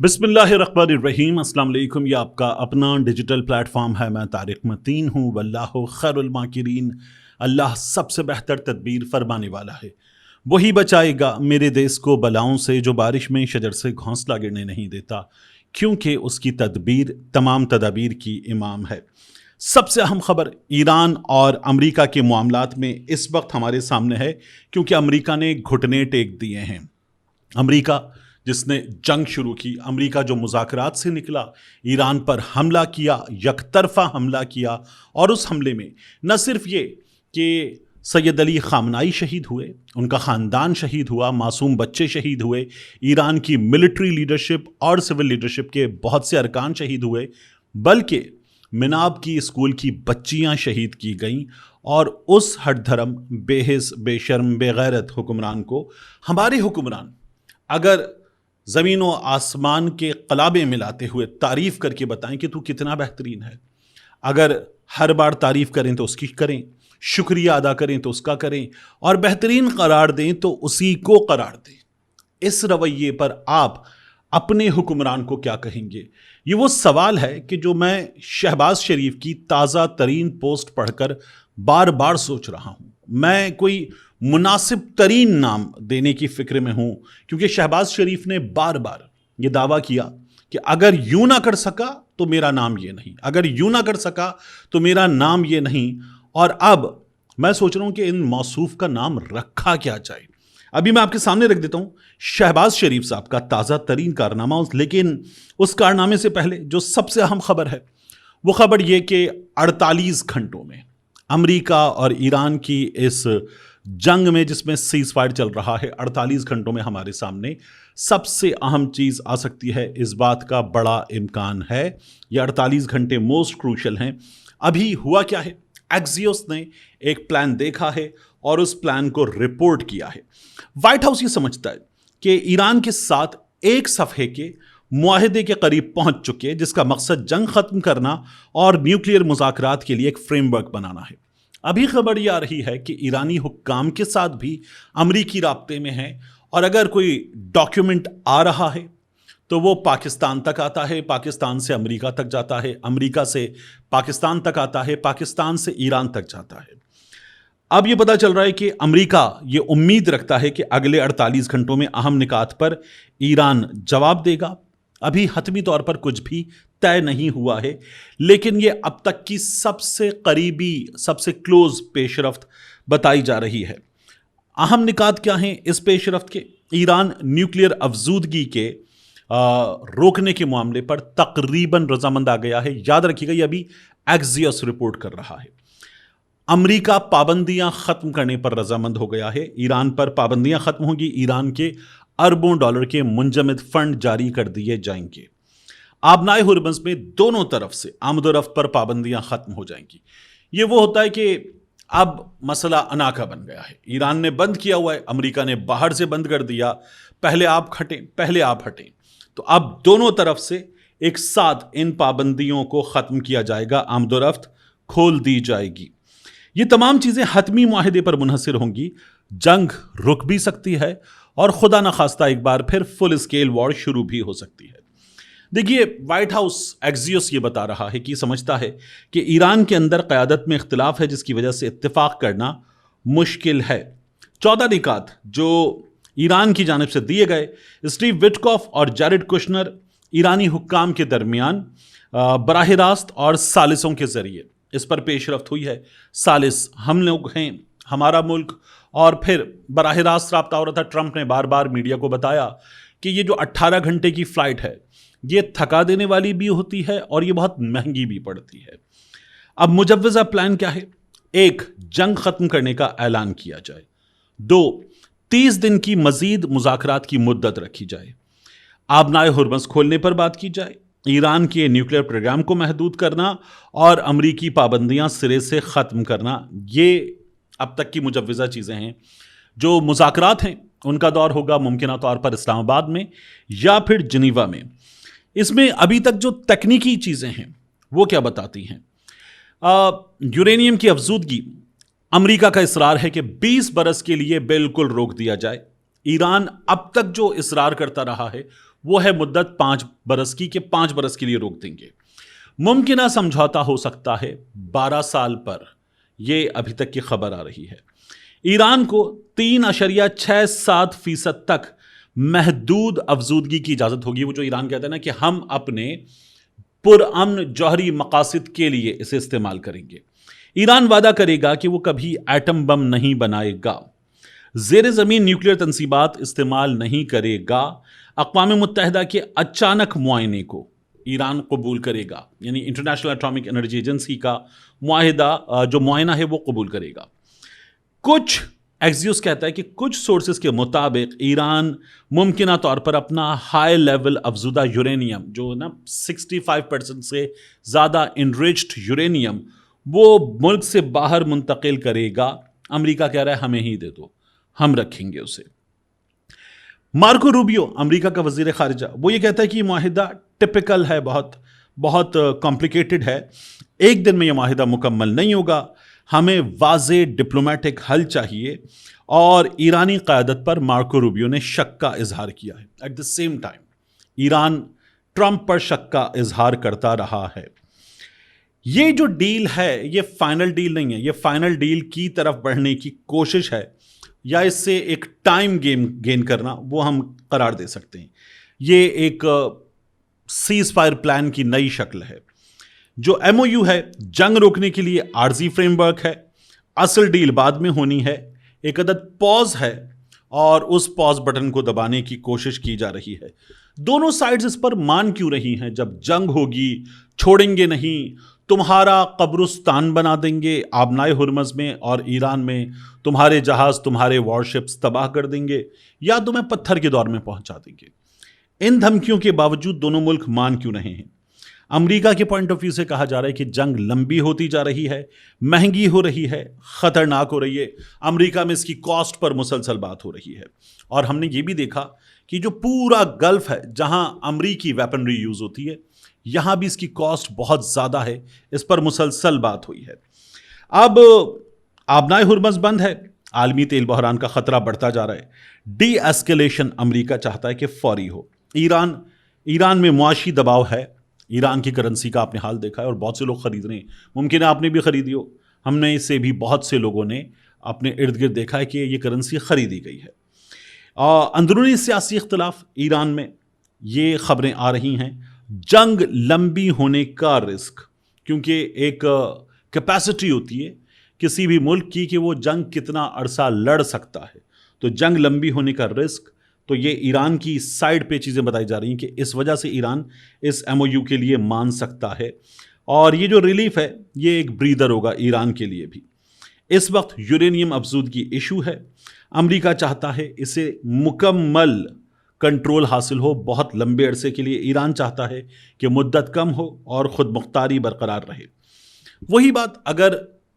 बिस्मिल्लाहिर्रहमानिर्रहीम। अस्सलाम वालेकुम। ये आपका अपना डिजिटल प्लेटफॉर्म है। मैं तारिक मतीन हूँ। वल्लाहु खैरुल माकिरीन। अल्लाह सबसे बेहतर तदबीर फरमाने वाला है। वही बचाएगा मेरे देश को बलाओं से, जो बारिश में शजर से घोंसला गिरने नहीं देता, क्योंकि उसकी तदबीर तमाम तदाबीर की इमाम है। सबसे अहम खबर ईरान और अमेरिका के मामलात में इस वक्त हमारे सामने है, क्योंकि अमेरिका ने घुटने टेक दिए हैं। अमेरिका जिसने जंग शुरू की, अमेरिका जो मुज़ाकरात से निकला, ईरान पर हमला किया, यकतरफा हमला किया, और उस हमले में न सिर्फ ये कि सैयद अली ख़ामनाई शहीद हुए, उनका ख़ानदान शहीद हुआ, मासूम बच्चे शहीद हुए, ईरान की मिलिट्री लीडरशिप और सिविल लीडरशिप के बहुत से अरकान शहीद हुए, बल्कि मिनाब की स्कूल की बच्चियां शहीद की गईं। और उस हठधर्म, बेहिस, बेशर्म, बेगैरत हुक्मरान को हमारे हुक्मरान अगर ज़मीन व आसमान के कलाबे मिलाते हुए तारीफ़ करके बताएं कि तू कितना बेहतरीन है, अगर हर बार तारीफ़ करें तो उसकी करें, शुक्रिया अदा करें तो उसका करें, और बेहतरीन करार दें तो उसी को करार दें, इस रवैये पर आप अपने हुक्मरान को क्या कहेंगे? ये वो सवाल है कि जो मैं शहबाज शरीफ की ताज़ा तरीन पोस्ट पढ़कर बार बार सोच रहा हूँ। मैं कोई मुनासिब तरीन नाम देने की फिक्र में हूँ, क्योंकि शहबाज शरीफ ने बार बार ये दावा किया कि अगर यूं ना कर सका तो मेरा नाम ये नहीं, अगर यूं ना कर सका तो मेरा नाम ये नहीं। और अब मैं सोच रहा हूँ कि इन मौसूफ का नाम रखा क्या जाए। अभी मैं आपके सामने रख देता हूँ शहबाज शरीफ साहब का ताज़ा तरीन कारनामा। लेकिन उस कारनामे से पहले जो सबसे अहम खबर है वो खबर ये कि 48 घंटों में अमेरिका और ईरान की इस जंग में, जिसमें सीज फायर चल रहा है, 48 घंटों में हमारे सामने सबसे अहम चीज़ आ सकती है। इस बात का बड़ा इम्कान है। ये 48 घंटे मोस्ट क्रूशल हैं। अभी हुआ क्या है? एक्सियोस ने एक प्लान देखा है और उस प्लान को रिपोर्ट किया है। व्हाइट हाउस ये समझता है कि ईरान के साथ एक सफ़े के मुआहदे के करीब पहुंच चुके हैं, जिसका मकसद जंग ख़त्म करना और न्यूक्लियर मुज़ाकरात के लिए एक फ्रेमवर्क बनाना है। अभी खबर ये आ रही है कि ईरानी हुक्काम के साथ भी अमरीकी राब्ते में है, और अगर कोई डॉक्यूमेंट आ रहा है तो वो पाकिस्तान तक आता है, पाकिस्तान से अमेरिका तक जाता है, अमेरिका से पाकिस्तान तक आता है, पाकिस्तान से ईरान तक जाता है। अब ये पता चल रहा है कि अमेरिका ये उम्मीद रखता है कि अगले 48 घंटों में अहम निकात पर ईरान जवाब देगा। अभी हतमी तौर पर कुछ भी तय नहीं हुआ है, लेकिन ये अब तक की सबसे करीबी, सबसे क्लोज पेशरफ्त बताई जा रही है। अहम निकात क्या हैं इस पेशरफ्त के? ईरान न्यूक्लियर अफजूदगी के रोकने के मामले पर तकरीबन रजामंद आ गया है। याद रखिएगा, ये अभी एक्सियोस रिपोर्ट कर रहा है। अमेरिका पाबंदियां खत्म करने पर रजामंद हो गया है। ईरान पर पाबंदियां खत्म होंगी, ईरान के अरबों डॉलर के मुंजमद फंड जारी कर दिए जाएंगे। आबनाए हुरमज़ में दोनों तरफ से आमदोरफ्त पर पाबंदियां खत्म हो जाएंगी। ये वो होता है कि अब मसला अनाका बन गया है। ईरान ने बंद किया हुआ है, अमेरिका ने बाहर से बंद कर दिया। पहले आप हटें, पहले आप हटें, तो अब दोनों तरफ से एक साथ इन पाबंदियों को ख़त्म किया जाएगा, आमदोरफ्त खोल दी जाएगी। ये तमाम चीज़ें हतमी मुआहदे पर मुनहसर होंगी। जंग रुक भी सकती है और खुदा न खास्ता एक बार फिर फुल स्केल वॉर शुरू भी हो सकती है। देखिए, व्हाइट हाउस एक्सियोस ये बता रहा है कि समझता है कि ईरान के अंदर क़यादत में इख्तिलाफ है, जिसकी वजह से इत्तेफाक करना मुश्किल है। 14 निकात जो ईरान की जानिब से दिए गए, स्टीव विटकॉफ और जैरेड कुशनर ईरानी हुक्काम के दरमियान बराह रास्त और सालिसों के ज़रिए इस पर पेशरफ्त हुई है। सालिस हम लोग हैं, हमारा मुल्क, और फिर बराह रास्त रब्ता हो रहा था। ट्रंप ने बार बार मीडिया को बताया कि ये जो 18 घंटे की फ़्लाइट है, ये थका देने वाली भी होती है और ये बहुत महंगी भी पड़ती है। अब मुजव्वज़ा प्लान क्या है? 1, जंग ख़त्म करने का ऐलान किया जाए। 2, 30 दिन की मज़ीद मुज़ाकरात की मुद्दत रखी जाए। आबनाए हुरमज़ खोलने पर बात की जाए, ईरान के न्यूक्लियर प्रोग्राम को महदूद करना और अमरीकी पाबंदियां सिरे से ख़त्म करना। ये अब तक की मुजव्वज़ा चीज़ें हैं। जो मुज़ाकरात हैं उनका दौर होगा मुमकिन तौर पर इस्लामाबाद में या फिर जिनीवा में। इसमें अभी तक जो तकनीकी चीज़ें हैं वो क्या बताती हैं? यूरेनियम की अफजूदगी, अमेरिका का इसरार है कि 20 बरस के लिए बिल्कुल रोक दिया जाए। ईरान अब तक जो इसरार करता रहा है وہ ہے مدت 5 برس کی کہ 5 برس کے لیے روک دیں گے. ممکنہ سمجھوتا ہو سکتا ہے 12 سال پر، یہ ابھی تک کی خبر آ رہی ہے. ایران کو 3.67% تک محدود افزودگی کی اجازت ہوگی. وہ جو ایران کہتا ہے نا کہ ہم اپنے پرامن جوہری مقاصد کے لیے اسے استعمال کریں گے. ایران وعدہ کرے گا کہ وہ کبھی ایٹم بم نہیں بنائے گا، زیر زمین نیوکلیر تنصیبات استعمال نہیں کرے گا. اقوام متحدہ کے اچانک معائنے کو ایران قبول کرے گا، یعنی انٹرنیشنل اٹامک انرجی ایجنسی کا معاہدہ جو معائنہ ہے وہ قبول کرے گا. کچھ ایکزیوس کہتا ہے کہ کچھ سورسز کے مطابق ایران ممکنہ طور پر اپنا ہائی لیول افزودہ یورینیم جو نا 65% سے زیادہ انریچڈ یورینیم وہ ملک سے باہر منتقل کرے گا. امریکہ کہہ رہا ہے ہمیں ہی دے دو، ہم رکھیں گے اسے. مارکو روبیو امریکہ کا وزیر خارجہ وہ یہ کہتا ہے کہ یہ معاہدہ ٹپیکل ہے، بہت کمپلیکیٹڈ ہے. ایک دن میں یہ معاہدہ مکمل نہیں ہوگا، ہمیں واضح ڈپلومیٹک حل چاہیے. اور ایرانی قیادت پر مارکو روبیو نے شک کا اظہار کیا ہے. At the same time Iran Trump پر شک کا اظہار کرتا رہا ہے. یہ جو ڈیل ہے یہ فائنل ڈیل نہیں ہے، یہ فائنل ڈیل کی طرف بڑھنے کی کوشش ہے یا اس سے ایک ٹائم گین کرنا وہ ہم قرار دے سکتے ہیں. یہ ایک سیز فائر پلان کی نئی شکل ہے. جو ایم او یو ہے جنگ روکنے کے لیے عارضی فریم ورک ہے، اصل ڈیل بعد میں ہونی ہے. ایک عدد پاز ہے اور اس پاز بٹن کو دبانے کی کوشش کی جا رہی ہے. دونوں سائڈز اس پر مان کیوں رہی ہیں؟ جب جنگ ہوگی چھوڑیں گے نہیں، تمہارا قبرستان بنا دیں گے آبنائے ہرمز میں اور ایران میں، تمہارے جہاز تمہارے وارشپس تباہ کر دیں گے یا تمہیں پتھر کے دور میں پہنچا دیں گے. ان دھمکیوں کے باوجود دونوں ملک مان کیوں رہے ہیں؟ امریکہ کے پوائنٹ آف ویو سے کہا جا رہا ہے کہ جنگ لمبی ہوتی جا رہی ہے، مہنگی ہو رہی ہے، خطرناک ہو رہی ہے. امریکہ میں اس کی کاسٹ پر مسلسل بات ہو رہی ہے. اور ہم نے یہ بھی دیکھا کہ جو پورا گلف ہے جہاں امریکی ویپنری یوز ہوتی ہے یہاں بھی اس کی کاسٹ بہت زیادہ ہے، اس پر مسلسل بات ہوئی ہے. اب آبنائے ہرمز بند ہے، عالمی تیل بحران کا خطرہ بڑھتا جا رہا ہے. ڈی ایسکیلیشن امریکہ چاہتا ہے کہ فوری ہو. ایران میں معاشی دباؤ ہے. ایران کی کرنسی کا آپ نے حال دیکھا ہے اور بہت سے لوگ خرید رہے ہیں. ممکن ہے آپ نے بھی خریدی ہو، ہم نے اس سے بھی بہت سے لوگوں نے اپنے ارد گرد دیکھا ہے کہ یہ کرنسی خریدی گئی ہے. اندرونی سیاسی اختلاف ایران میں، یہ خبریں آ رہی ہیں. جنگ لمبی ہونے کا رسک، کیونکہ ایک کیپیسٹی ہوتی ہے کسی بھی ملک کی کہ وہ جنگ کتنا عرصہ لڑ سکتا ہے. تو جنگ لمبی ہونے کا رسک، تو یہ ایران کی سائڈ پہ چیزیں بتائی جا رہی ہیں کہ اس وجہ سے ایران اس ایم او یو کے لیے مان سکتا ہے. اور یہ جو ریلیف ہے یہ ایک بریدر ہوگا ایران کے لیے بھی. اس وقت یورینیم افزودگی ایشو ہے. امریکہ چاہتا ہے اسے مکمل کنٹرول حاصل ہو بہت لمبے عرصے کے لیے. ایران چاہتا ہے کہ مدت کم ہو اور خود مختاری برقرار رہے. وہی بات اگر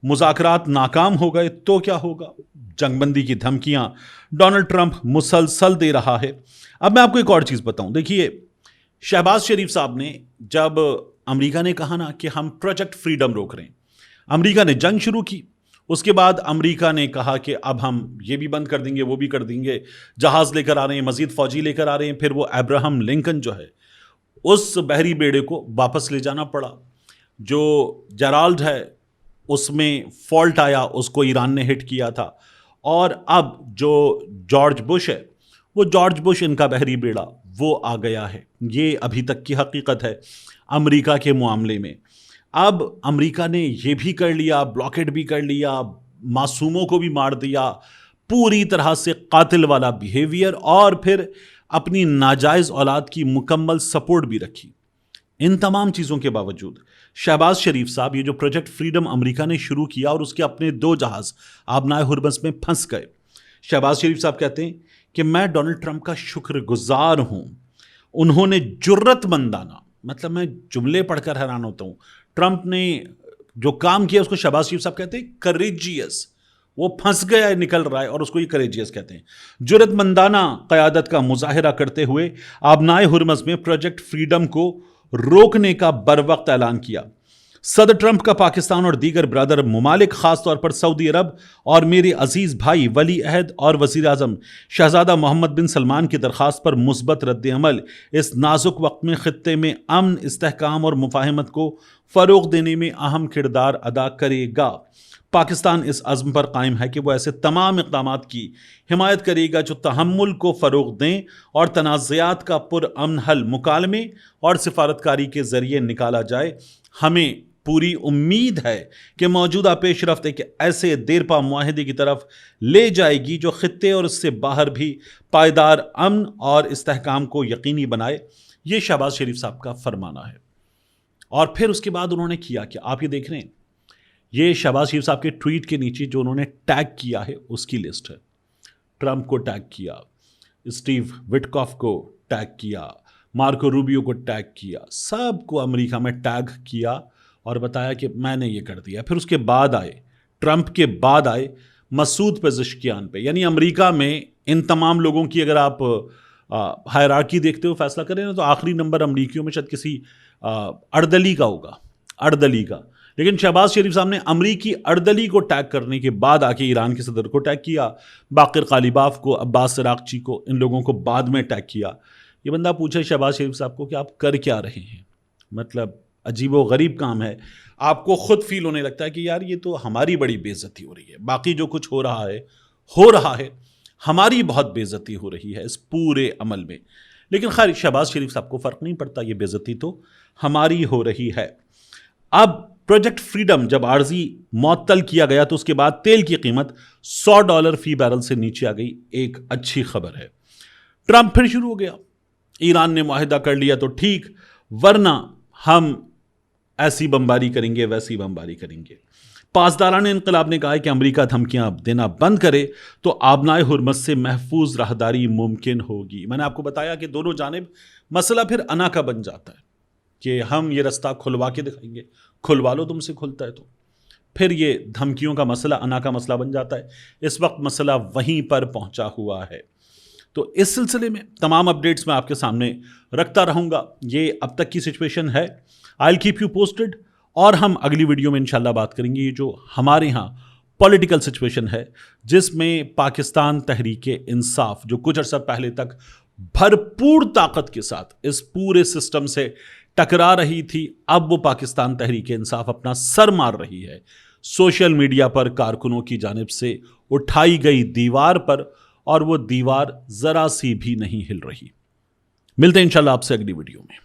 مذاکرات ناکام ہو گئے تو کیا ہوگا؟ جنگ بندی کی دھمکیاں ڈونلڈ ٹرمپ مسلسل دے رہا ہے. اب میں آپ کو ایک اور چیز بتاؤں. دیکھیے شہباز شریف صاحب نے جب امریکہ نے کہا نا کہ ہم پروجیکٹ فریڈم روک رہے ہیں، امریکہ نے جنگ شروع کی. اس کے بعد امریکہ نے کہا کہ اب ہم یہ بھی بند کر دیں گے، وہ بھی کر دیں گے، جہاز لے کر آ رہے ہیں، مزید فوجی لے کر آ رہے ہیں. پھر وہ ابراہم لنکن جو ہے اس بحری بیڑے کو واپس لے جانا پڑا. جو جیرالڈ ہے اس میں فالٹ آیا، اس کو ایران نے ہٹ کیا تھا. اور اب جو جارج بش ہے، وہ جارج بش ان کا بحری بیڑا وہ آ گیا ہے. یہ ابھی تک کی حقیقت ہے امریکہ کے معاملے میں. اب امریکہ نے یہ بھی کر لیا، بلاکیڈ بھی کر لیا، معصوموں کو بھی مار دیا، پوری طرح سے قاتل والا بیہیویئر، اور پھر اپنی ناجائز اولاد کی مکمل سپورٹ بھی رکھی. ان تمام چیزوں کے باوجود شہباز شریف صاحب یہ جو پروجیکٹ فریڈم امریکہ نے شروع کیا اور اس کے اپنے 2 جہاز آبنائے ہرمز میں پھنس گئے. شہباز شریف صاحب کہتے ہیں کہ میں ڈونلڈ ٹرمپ کا شکر گزار ہوں، انہوں نے جرت مندانہ، مطلب میں جملے پڑھ کر حیران ہوتا ہوں. ٹرمپ نے جو کام کیا اس کو شہباز شریف صاحب کہتے ہیں کریجیس. وہ پھنس گیا ہے، نکل رہا ہے، اور اس کو یہ کریجیس کہتے ہیں. جرت مندانہ قیادت کا مظاہرہ کرتے ہوئے آبنائے ہرمز میں پروجیکٹ فریڈم کو روکنے کا بر وقت اعلان کیا. सदर ट्रंप का पाकिस्तान और दीगर ब्रदर ममालिक खासतौर पर सऊदी अरब और मेरे अजीज भाई वली अहद और वजीर आजम शहजादा मोहम्मद बिन सलमान की दरख्वास्त पर मुस्बत रद्द अमल इस नाजुक वक्त में खित्ते में अमन, इस्तेहकाम और मुफाहमत को फ़रोग देने में अहम किरदार अदा करेगा। पाकिस्तान इस अज़्म पर कायम है कि वो ऐसे तमाम इक़दामात की हिमायत करेगा जो तहम्मुल को फ़रोग दें और तनाज़ात का पुरअमन हल मुकालमे और सिफारतकारी के ज़रिए निकाला जाए। हमें पूरी उम्मीद है कि मौजूदा पेशरफ्त एक ऐसे देरपा मुआहदे की तरफ ले जाएगी जो खित्ते और इससे बाहर भी पायदार अमन और इस्तेहकाम को यकीनी बनाए। ये शहबाज शरीफ साहब का फरमाना है। और फिर उसके बाद उन्होंने किया क्या, आप ये देख रहे हैं, ये शहबाज शरीफ साहब के ट्वीट के नीचे जो उन्होंने टैग किया है उसकी लिस्ट है। ट्रंप को टैग किया, स्टीव विटकॉफ को टैग किया, मार्को रूबियो को टैग किया, सबको अमेरिका में टैग किया और बताया कि मैंने ये कर दिया। फिर उसके बाद आए, ट्रंप के बाद आए मसूद पेज़ेश्कियान पे, यानी अमेरिका में इन तमाम लोगों की अगर आप हायरार्की देखते हो, फैसला करें ना, तो आखिरी नंबर अमरीकियों में शायद किसी अर्दली का होगा, अर्दली का। लेकिन शहबाज शरीफ साहब ने अमरीकी अर्दली को टैग करने के बाद आके ईरान के सदर को टैग किया, बाकिर कालिबाफ को, अब्बास अरागची को, इन लोगों को बाद में टैग किया। ये बंदा पूछे शहबाज शरीफ साहब को कि आप कर क्या रहे हैं, मतलब अजीब व गरीब काम है। आपको खुद फील होने लगता है कि यार ये तो हमारी बड़ी बेइज्जती हो रही है, बाकी जो कुछ हो रहा है, हमारी बहुत बेइज्जती हो रही है इस पूरे अमल में। लेकिन खैर शहबाज शरीफ साहब को फ़र्क नहीं पड़ता, ये बेइज्जती तो हमारी हो रही है। अब प्रोजेक्ट फ्रीडम जब आर्जी मुअत्तल किया गया तो उसके बाद तेल की कीमत $100 फी बैरल से नीचे आ गई। एक अच्छी खबर है। ट्रंप फिर शुरू हो गया, ईरान ने मुआहिदा कर लिया तो ठीक, वरना हम ऐसी बमबारी करेंगे, वैसी बमबारी करेंगे। पासदाराने इनकलाब ने कहा है कि अमेरिका धमकियां देना बंद करे तो आबनाए हुर्मत से महफूज राहदारी मुमकिन होगी। मैंने आपको बताया कि दोनों जानिब मसला फिर अना का बन जाता है कि हम ये रास्ता खुलवा के दिखाएंगे, खुलवा लो तुमसे खुलता है तो। फिर ये धमकियों का मसला अना का मसला बन जाता है। इस वक्त मसला वहीं पर पहुंचा हुआ है। तो इस सिलसिले में तमाम अपडेट्स मैं आपके सामने रखता रहूँगा। ये अब तक की सिचुएशन है। I will keep you posted और हम अगली वीडियो में इंशाल्लाह बात करेंगे ये जो हमारे यहाँ पॉलिटिकल सिचुएशन है, जिसमें पाकिस्तान तहरीक इंसाफ जो कुछ अर्सा पहले तक भरपूर ताकत के साथ इस पूरे सिस्टम से टकरा रही थी, अब वो पाकिस्तान तहरीक इंसाफ अपना सर मार रही है सोशल मीडिया पर कारकुनों की जानिब से उठाई गई दीवार पर, और वो दीवार जरा सी भी नहीं हिल रही। मिलते हैं इंशाल्लाह आपसे अगली वीडियो में।